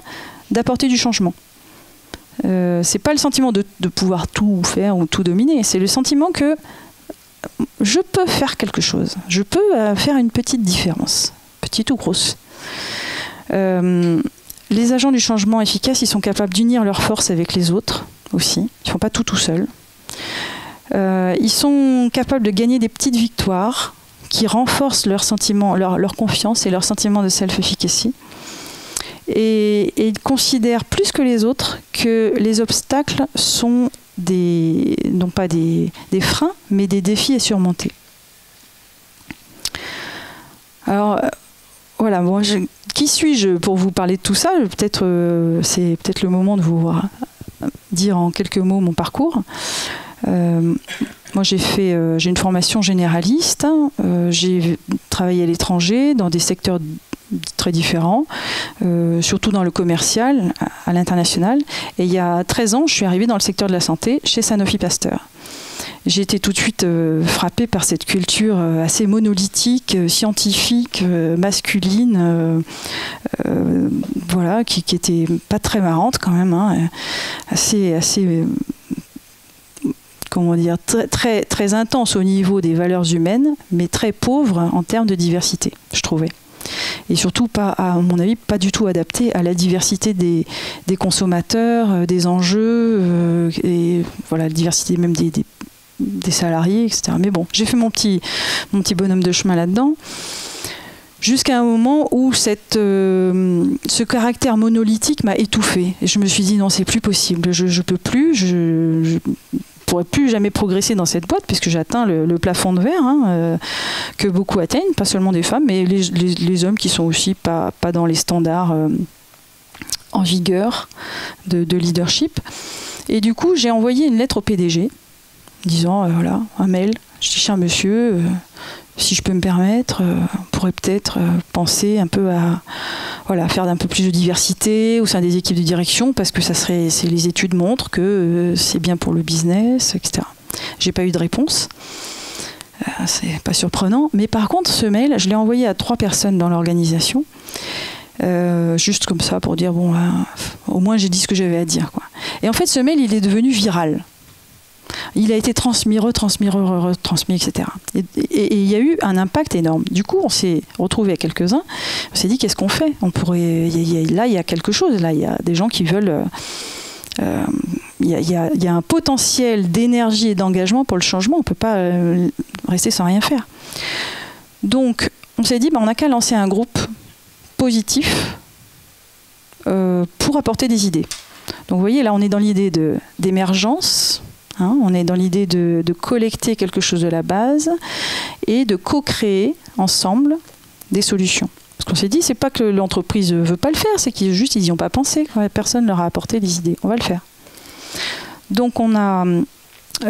d'apporter du changement. C'est pas le sentiment de pouvoir tout faire ou tout dominer, c'est le sentiment que je peux faire quelque chose, je peux faire une petite différence, petite ou grosse. Les agents du changement efficace, ils sont capables d'unir leurs forces avec les autres aussi, ils ne font pas tout seuls. Ils sont capables de gagner des petites victoires qui renforcent leur sentiment, leur confiance et leur sentiment de self-efficacy. Et ils considèrent plus que les autres que les obstacles sont non pas des freins, mais des défis à surmonter. Alors, voilà, bon, qui suis-je pour vous parler de tout ça? C'est peut-être le moment de vous dire en quelques mots mon parcours. Moi, j'ai une formation généraliste. J'ai travaillé à l'étranger dans des secteurs très différents, surtout dans le commercial, à l'international. Et il y a 13 ans, je suis arrivée dans le secteur de la santé chez Sanofi Pasteur. J'ai été tout de suite frappée par cette culture assez monolithique, scientifique, masculine, voilà, qui était pas très marrante quand même, hein, assez comment dire, très intense au niveau des valeurs humaines, mais très pauvre en termes de diversité, je trouvais. Et surtout, pas, à mon avis, pas du tout adapté à la diversité des consommateurs, des enjeux, et voilà, la diversité même des salariés, etc. Mais bon, j'ai fait mon petit bonhomme de chemin là-dedans, jusqu'à un moment où ce caractère monolithique m'a étouffée. Et je me suis dit, non, c'est plus possible, je peux plus, je pourrais plus jamais progresser dans cette boîte, puisque j'atteins le plafond de verre, hein, que beaucoup atteignent, pas seulement des femmes, mais les hommes qui sont aussi pas dans les standards en vigueur de leadership. Et du coup, j'ai envoyé une lettre au PDG, disant, voilà, un mail, je dis, cher monsieur, si je peux me permettre, on pourrait peut-être penser un peu à voilà, faire un peu plus de diversité au sein des équipes de direction, parce que les études montrent que c'est bien pour le business, etc. J'ai pas eu de réponse. C'est pas surprenant. Mais par contre, ce mail, je l'ai envoyé à 3 personnes dans l'organisation, juste comme ça, pour dire, bon, au moins j'ai dit ce que j'avais à dire, quoi. Et en fait, ce mail, il est devenu viral. Il a été transmis, retransmis, etc. Et il y a eu un impact énorme. Du coup, on s'est retrouvés à quelques-uns. On s'est dit, qu'est-ce qu'on fait ? Là, il y a quelque chose. Là, il y a des gens qui veulent... il y a un potentiel d'énergie et d'engagement pour le changement. On ne peut pas rester sans rien faire. Donc, on s'est dit, on n'a qu'à lancer un groupe positif pour apporter des idées. Donc, vous voyez, là, on est dans l'idée d'émergence. Hein, on est dans l'idée de collecter quelque chose de la base et de co-créer ensemble des solutions. Parce qu'on s'est dit, c'est pas que l'entreprise ne veut pas le faire, c'est qu'ils n'y ont pas pensé, personne ne leur a apporté des idées. On va le faire. Donc on a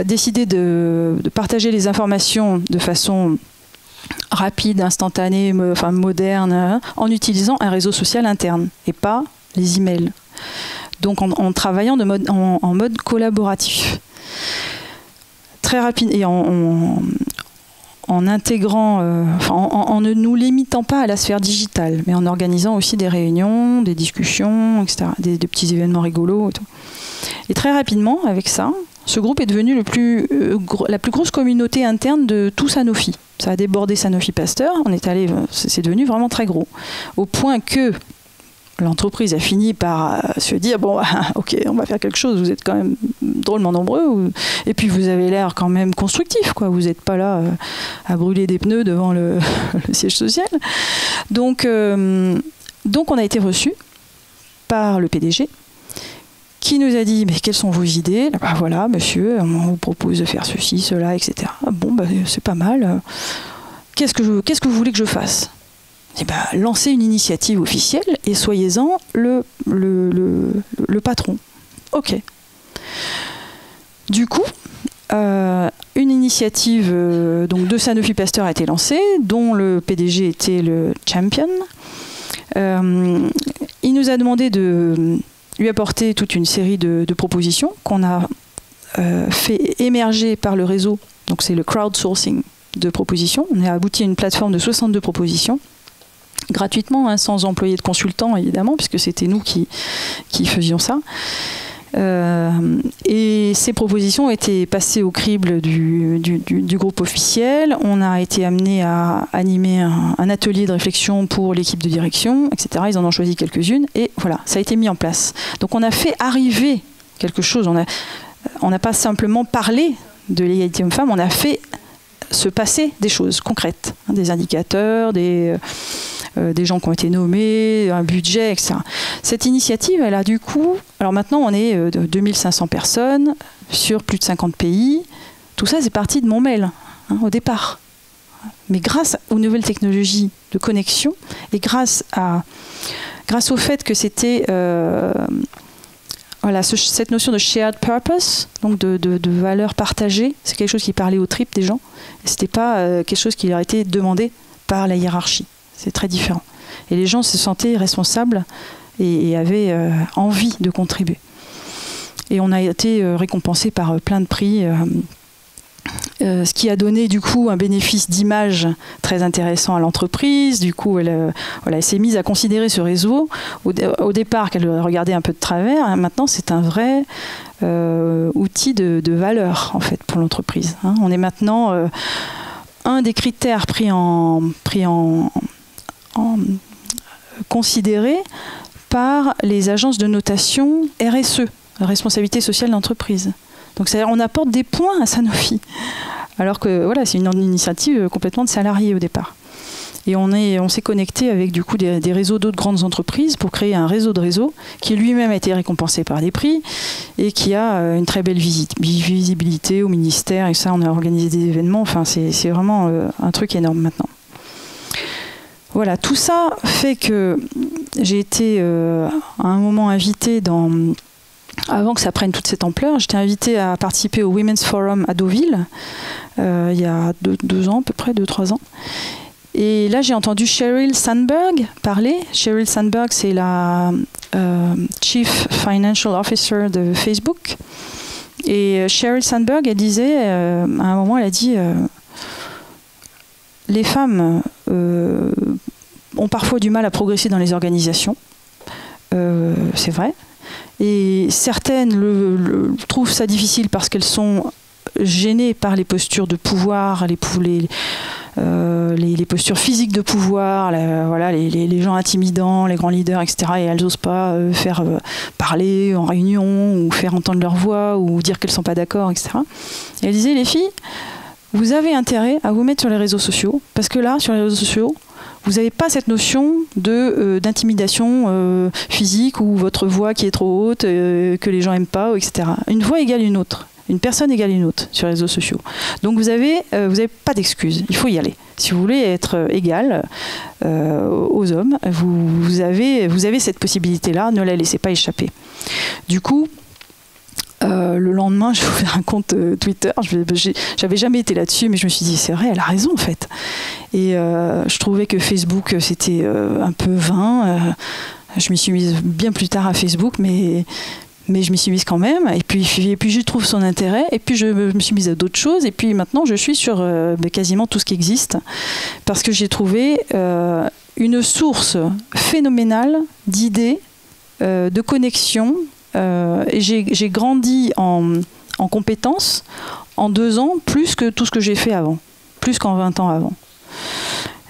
décidé de partager les informations de façon rapide, instantanée, moderne, hein, en utilisant un réseau social interne et pas les emails. Donc en travaillant en mode collaboratif. Très rapide et en intégrant, en ne nous limitant pas à la sphère digitale, mais en organisant aussi des réunions, des discussions, etc., des petits événements rigolos et tout. Et très rapidement, avec ça, ce groupe est devenu la plus grosse communauté interne de tout Sanofi. Ça a débordé Sanofi Pasteur, c'est devenu vraiment très gros, au point que l'entreprise a fini par se dire, bon, ok, on va faire quelque chose, vous êtes quand même drôlement nombreux, et puis vous avez l'air quand même constructif, quoi. Vous n'êtes pas là à brûler des pneus devant le siège social. Donc on a été reçus par le PDG, qui nous a dit, mais quelles sont vos idées ? Voilà, monsieur, on vous propose de faire ceci, cela, etc. Bon, c'est pas mal. Qu'est-ce que vous voulez que je fasse ? Lancez une initiative officielle et soyez-en le patron. Ok. Du coup, une initiative donc de Sanofi Pasteur a été lancée, dont le PDG était le champion. Il nous a demandé de lui apporter toute une série de propositions qu'on a fait émerger par le réseau. Donc c'est le crowdsourcing de propositions. On a abouti à une plateforme de 62 propositions. Gratuitement, hein, sans employer de consultants évidemment, puisque c'était nous qui faisions ça. Et ces propositions ont été passées au crible du groupe officiel. On a été amené à animer un atelier de réflexion pour l'équipe de direction, etc. Ils en ont choisi quelques-unes et voilà, ça a été mis en place. Donc on a fait arriver quelque chose. On n'a pas simplement parlé de l'égalité homme-femme, on a fait se passer des choses concrètes, hein, des indicateurs, des gens qui ont été nommés, un budget, etc. Cette initiative, elle a du coup... Alors maintenant, on est de 2500 personnes sur plus de 50 pays. Tout ça, c'est parti de mon mail, hein, au départ. Mais grâce aux nouvelles technologies de connexion et grâce au fait que c'était... cette notion de shared purpose, donc de valeur partagée, c'est quelque chose qui parlait aux tripes des gens. Ce n'était pas quelque chose qui leur était demandé par la hiérarchie. C'est très différent. Et les gens se sentaient responsables et avaient envie de contribuer. Et on a été récompensé par plein de prix, ce qui a donné du coup un bénéfice d'image très intéressant à l'entreprise. Du coup, elle s'est mise à considérer ce réseau. Au départ, qu'elle regardait un peu de travers. Maintenant, c'est un vrai outil de valeur en fait pour l'entreprise. On est maintenant un des critères pris en considéré par les agences de notation RSE, responsabilité sociale d'entreprise. Donc on apporte des points à Sanofi, alors que voilà, c'est une initiative complètement de salariés au départ. Et on s'est connecté avec du coup des réseaux d'autres grandes entreprises pour créer un réseau de réseaux qui lui-même a été récompensé par des prix et qui a une très belle visibilité au ministère. Et ça, on a organisé des événements. Enfin, c'est vraiment un truc énorme maintenant. Voilà, tout ça fait que j'ai été à un moment invitée avant que ça prenne toute cette ampleur, j'étais invitée à participer au Women's Forum à Deauville, il y a 2 ans, à peu près 2-3 ans. Et là, j'ai entendu Sheryl Sandberg parler. Sheryl Sandberg, c'est la Chief Financial Officer de Facebook. Et Sheryl Sandberg, elle disait, à un moment, elle a dit les femmes ont parfois du mal à progresser dans les organisations. C'est vrai. Et certaines trouvent ça difficile parce qu'elles sont gênées par les postures de pouvoir, les postures physiques de pouvoir, voilà, les gens intimidants, les grands leaders, etc. Et elles n'osent pas faire parler en réunion ou faire entendre leur voix ou dire qu'elles ne sont pas d'accord, etc. Et elle disait, les filles, vous avez intérêt à vous mettre sur les réseaux sociaux parce que là, sur les réseaux sociaux, vous n'avez pas cette notion d'intimidation physique ou votre voix qui est trop haute, que les gens n'aiment pas, etc. Une voix égale une autre. Une personne égale une autre sur les réseaux sociaux. Donc vous n'avez pas d'excuses. Il faut y aller. Si vous voulez être égal aux hommes, vous avez cette possibilité-là. Ne la laissez pas échapper. Du coup, le lendemain, j'ai ouvert un compte Twitter. J'avais jamais été là-dessus, mais je me suis dit, c'est vrai, elle a raison en fait. Et je trouvais que Facebook, c'était un peu vain. Je m'y suis mise bien plus tard à Facebook, mais je m'y suis mise quand même. Et puis je trouve son intérêt. Et puis je me suis mise à d'autres choses. Et puis maintenant, je suis sur quasiment tout ce qui existe. Parce que j'ai trouvé une source phénoménale d'idées, de connexions. Et j'ai grandi en compétences en 2 ans, plus que tout ce que j'ai fait avant, plus qu'en 20 ans avant.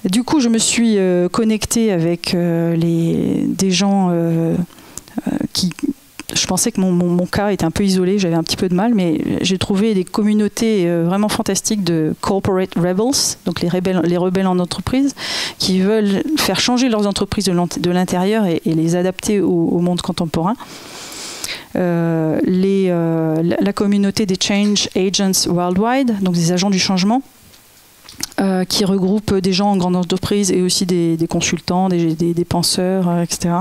Et du coup, je me suis connectée avec des gens qui... Je pensais que mon cas était un peu isolé, j'avais un petit peu de mal, mais j'ai trouvé des communautés vraiment fantastiques de corporate rebels, donc les rebelles en entreprise, qui veulent faire changer leurs entreprises de l'intérieur et les adapter au monde contemporain. La communauté des Change Agents Worldwide, donc des agents du changement, qui regroupe des gens en grande entreprise et aussi des consultants, des penseurs, etc.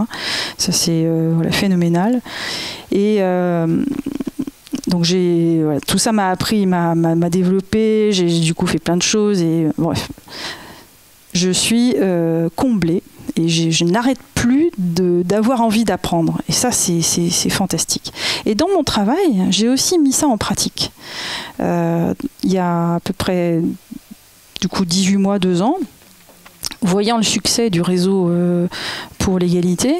Ça, c'est phénoménal. Et donc, tout ça m'a appris, m'a développé. J'ai du coup fait plein de choses. Et bref, je suis comblée. Et je n'arrête plus d'avoir envie d'apprendre. Et ça, c'est fantastique. Et dans mon travail, j'ai aussi mis ça en pratique. Il y a à peu près... du coup 18 mois, 2 ans, voyant le succès du réseau pour l'égalité,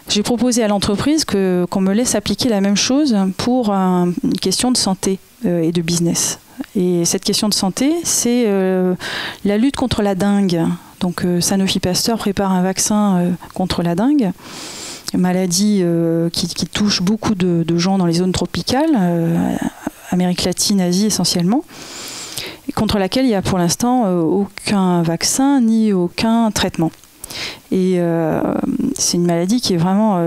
j'ai proposé à l'entreprise qu'on me laisse appliquer la même chose pour une question de santé et de business. Et cette question de santé, c'est la lutte contre la dengue. Donc Sanofi Pasteur prépare un vaccin contre la dengue, une maladie qui touche beaucoup de gens dans les zones tropicales, Amérique latine, Asie essentiellement, contre laquelle il n'y a pour l'instant aucun vaccin ni aucun traitement. Et c'est une maladie qui est vraiment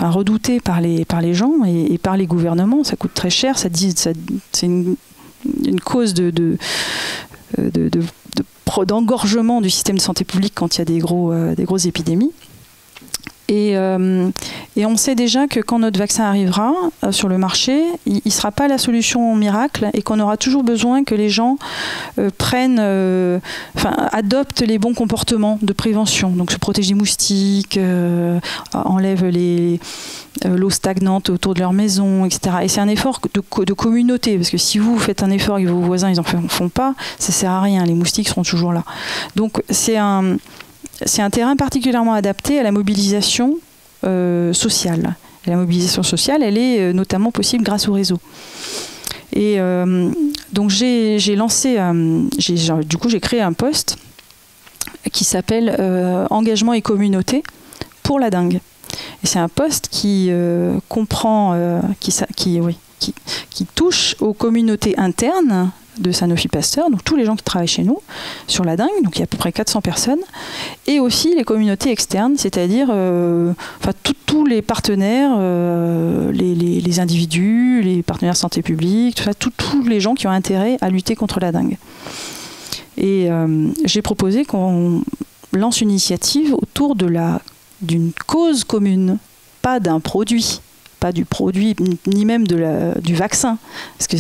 redoutée par les gens et par les gouvernements. Ça coûte très cher, c'est une cause d'engorgement du système de santé publique quand il y a des grosses épidémies. Et on sait déjà que quand notre vaccin arrivera sur le marché, il ne sera pas la solution miracle et qu'on aura toujours besoin que les gens adoptent les bons comportements de prévention. Donc se protéger des moustiques, enlèvent l'eau stagnante autour de leur maison, etc. Et c'est un effort de communauté, parce que si vous faites un effort et que vos voisins ils en font pas, ça sert à rien, les moustiques seront toujours là. Donc c'est un terrain particulièrement adapté à la mobilisation sociale. Et la mobilisation sociale, elle est notamment possible grâce au réseau. Et donc j'ai créé un post qui s'appelle Engagement et communauté pour la dengue. Et c'est un post qui comprend, qui touche aux communautés internes de Sanofi Pasteur, donc tous les gens qui travaillent chez nous sur la dengue, donc il y a à peu près 400 personnes, et aussi les communautés externes, c'est-à-dire tous les partenaires, les individus, les partenaires santé publique, tous les gens qui ont intérêt à lutter contre la dengue. Et j'ai proposé qu'on lance une initiative autour d'une cause commune, pas d'un produit. Pas du produit, ni même du vaccin. Parce que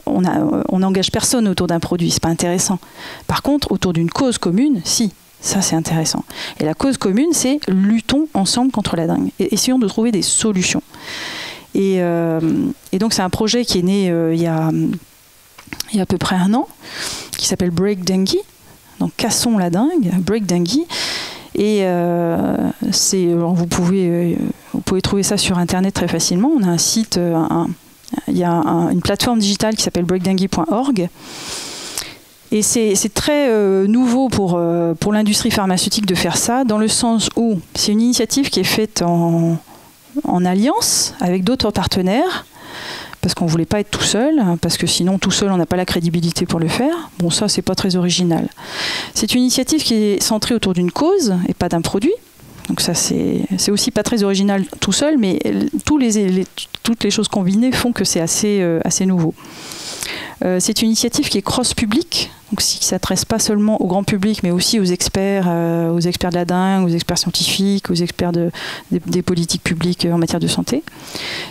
on n'engage personne autour d'un produit, c'est pas intéressant. Par contre, autour d'une cause commune, si, ça c'est intéressant. Et la cause commune, c'est luttons ensemble contre la dengue. Et essayons de trouver des solutions. Et donc c'est un projet qui est né il y a à peu près 1 an, qui s'appelle Break Dengue. Donc cassons la dengue, Break Dengue. Et vous pouvez trouver ça sur Internet très facilement. On a un site, il y a une plateforme digitale qui s'appelle breakdengue.org. Et c'est très nouveau pour l'industrie pharmaceutique de faire ça, dans le sens où c'est une initiative qui est faite en alliance avec d'autres partenaires, parce qu'on ne voulait pas être tout seul, parce que sinon tout seul on n'a pas la crédibilité pour le faire. Bon, ça c'est pas très original. C'est une initiative qui est centrée autour d'une cause et pas d'un produit. Donc ça c'est aussi pas très original tout seul, mais toutes les choses combinées font que c'est assez nouveau. C'est une initiative qui est cross-public, donc qui ne s'adresse pas seulement au grand public, mais aussi aux experts de la dengue, aux experts scientifiques, aux experts des politiques publiques en matière de santé.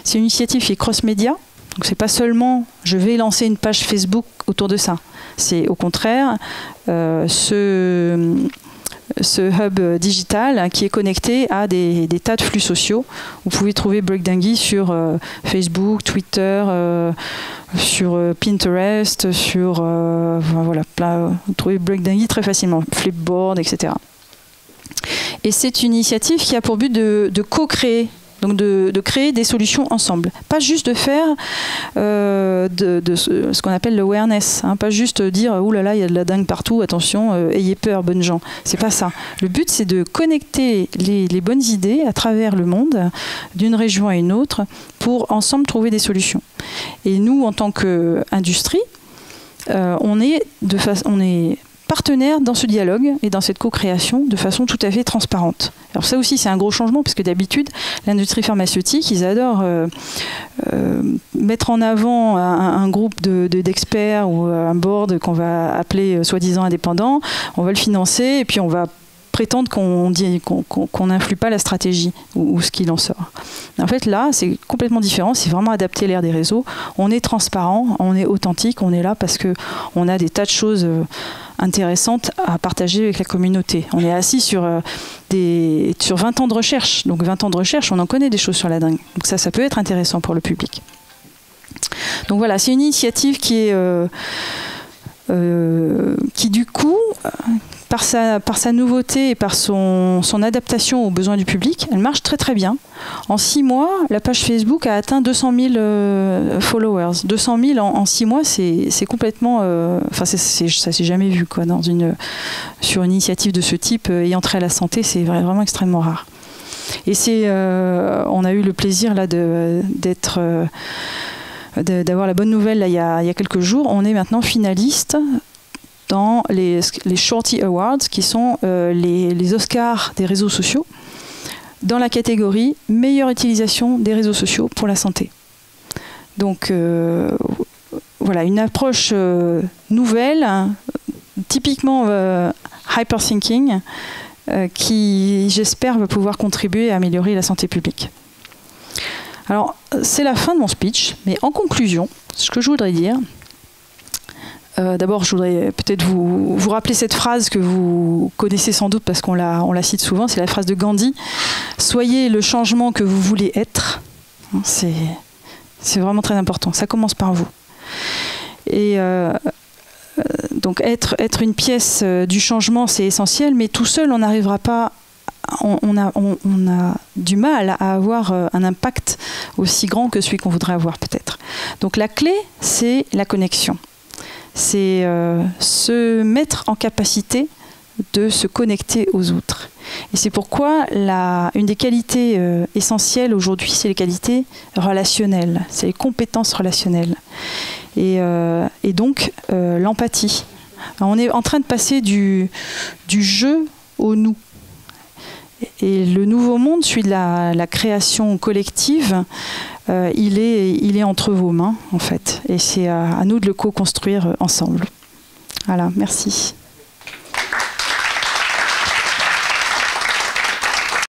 C'est une initiative qui est cross-média. Donc c'est pas seulement je vais lancer une page Facebook autour de ça. C'est au contraire ce hub digital qui est connecté à des tas de flux sociaux. Vous pouvez trouver Break Dengue sur Facebook, Twitter, sur Pinterest, vous trouvez Break Dengue très facilement, Flipboard, etc. Et c'est une initiative qui a pour but de co-créer. Donc de créer des solutions ensemble. Pas juste de faire ce qu'on appelle l'awareness, pas juste dire « Ouh là là, il y a de la dengue partout, attention, ayez peur, bonnes gens ». C'est pas ça. Le but, c'est de connecter les bonnes idées à travers le monde, d'une région à une autre, pour ensemble trouver des solutions. Et nous, en tant qu'industrie, on est partenaires dans ce dialogue et dans cette co-création de façon tout à fait transparente. Alors ça aussi c'est un gros changement parce que d'habitude l'industrie pharmaceutique ils adorent mettre en avant un groupe d'experts ou un board qu'on va appeler soi-disant indépendant, on va le financer et puis on va prétendre qu'on n'influe pas la stratégie ou ce qu'il en sort. En fait, là, c'est complètement différent. C'est vraiment adapté à l'ère des réseaux. On est transparent, on est authentique, on est là parce qu'on a des tas de choses intéressantes à partager avec la communauté. On est assis sur 20 ans de recherche. Donc 20 ans de recherche, on en connaît des choses sur la dengue. Donc ça peut être intéressant pour le public. Donc voilà, c'est une initiative qui du coup, par sa nouveauté et par son adaptation aux besoins du public, elle marche très très bien. En 6 mois, la page Facebook a atteint 200 000 followers. 200 000 en 6 mois, c'est complètement... ça s'est jamais vu quoi, sur une initiative de ce type ayant trait à la santé, c'est vraiment extrêmement rare. Et on a eu le plaisir là d'avoir la bonne nouvelle là, il y a quelques jours. On est maintenant finaliste dans les Shorty Awards, qui sont les Oscars des réseaux sociaux, dans la catégorie meilleure utilisation des réseaux sociaux pour la santé. Donc voilà, une approche nouvelle, typiquement hyperthinking, qui, j'espère, va pouvoir contribuer à améliorer la santé publique. Alors, c'est la fin de mon speech, mais en conclusion, ce que je voudrais dire, d'abord, je voudrais peut-être vous rappeler cette phrase que vous connaissez sans doute parce qu'on la cite souvent, c'est la phrase de Gandhi. « Soyez le changement que vous voulez être ». C'est vraiment très important, ça commence par vous. Et donc être une pièce du changement, c'est essentiel, mais tout seul, on n'arrivera pas, on a du mal à avoir un impact aussi grand que celui qu'on voudrait avoir peut-être. Donc la clé, c'est la connexion. C'est se mettre en capacité de se connecter aux autres. Et c'est pourquoi une des qualités essentielles aujourd'hui, c'est les qualités relationnelles, c'est les compétences relationnelles. Et donc l'empathie. On est en train de passer du jeu au nous. Et le nouveau monde, celui de la création collective, il est entre vos mains, en fait. Et c'est à nous de le co-construire ensemble. Voilà, merci.